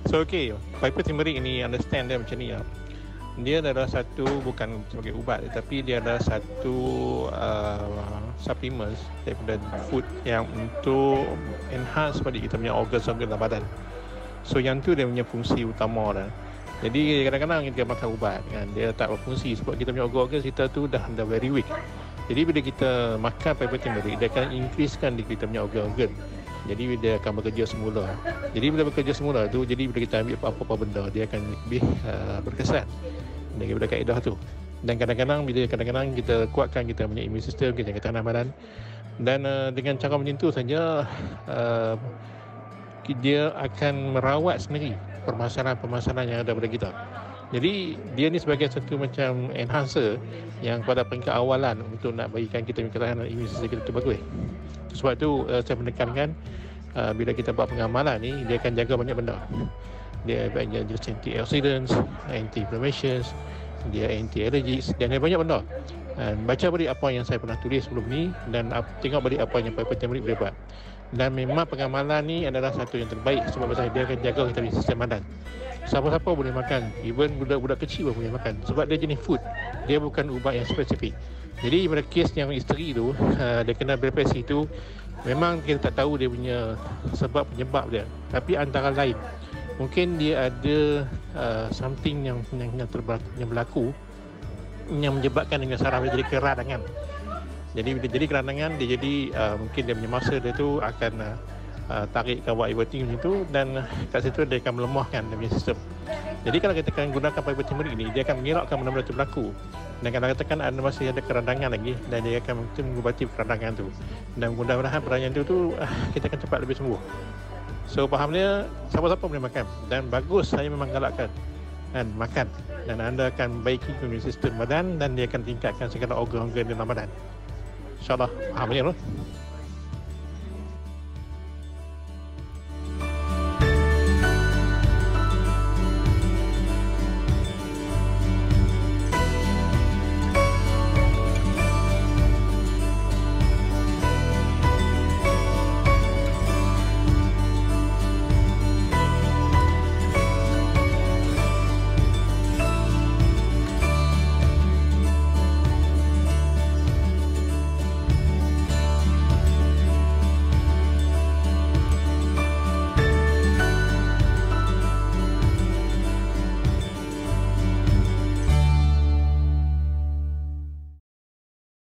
So okay, Piper turmeric ini understand dia macam ni ya. Dia adalah satu, bukan sebagai ubat, tetapi dia adalah satu supplements daripada food yang untuk enhance pada kita punya organ-organ dalam badan. So yang tu dia punya fungsi utama dah. Jadi kadang-kadang kita makan ubat kan, dia tak berfungsi sebab kita punya organ-organ kita tu dah very weak. Jadi bila kita makan Piper turmeric, dia akan increasekan di kita punya organ-organ. Jadi dia akan bekerja semula. Jadi bila bekerja semula tu, jadi bila kita ambil apa-apa benda, dia akan lebih berkesan daripada kaedah tu. Dan kadang-kadang kita kuatkan kita punya immune system, kita ketahanan badan. Dan dengan cara macam tu saja dia akan merawat sendiri permasalahan-permasalahan yang ada pada kita. Jadi dia ni sebagai satu macam enhancer yang pada peringkat awalan untuk nak bagikan kita punya ketahanan immune system kita tu bagus. Sebab tu saya menekankan bila kita buat pengamalan ni, dia akan jaga banyak benda. Dia banyak jenis antioxidants, anti-inflammations, dia anti-allergies, dan dia banyak benda. Baca balik apa yang saya pernah tulis sebelum ni, dan tengok balik apa yang Piper turmeric boleh buat. Dan memang pengamalan ni adalah satu yang terbaik sebab dia akan jaga kita punya sistem badan. Siapa-siapa boleh makan, even budak-budak kecil pun boleh makan sebab dia jenis food, dia bukan ubat yang spesifik. Jadi pada kes yang isteri tu, dia kena depresi tu, memang kita tak tahu dia punya sebab penyebab dia, tapi antara lain mungkin dia ada something yang berlaku yang menyebabkan dengan saraf dia jadi keradangan. Jadi bila jadi keradangan, dia jadi mungkin dia punya masa dia tu akan tarik kawat everything macam tu, dan kat situ dia akan melemahkan dia punya sistem. Jadi kalau kita akan gunakan Piper turmeric ni, dia akan mengelakkan benda-benda tu berlaku. Dan kalau katakan ada masih ada keradangan lagi, dan dia akan mengubati keradangan tu, dan mudah-mudahan peradangan tu kita akan cepat lebih sembuh. So faham dia, siapa-siapa boleh makan, dan bagus, saya memang galakkan dan makan, dan anda akan baiki immune sistem badan, dan dia akan tingkatkan segala organ-organ dalam badan. InsyaAllah faham dia tu.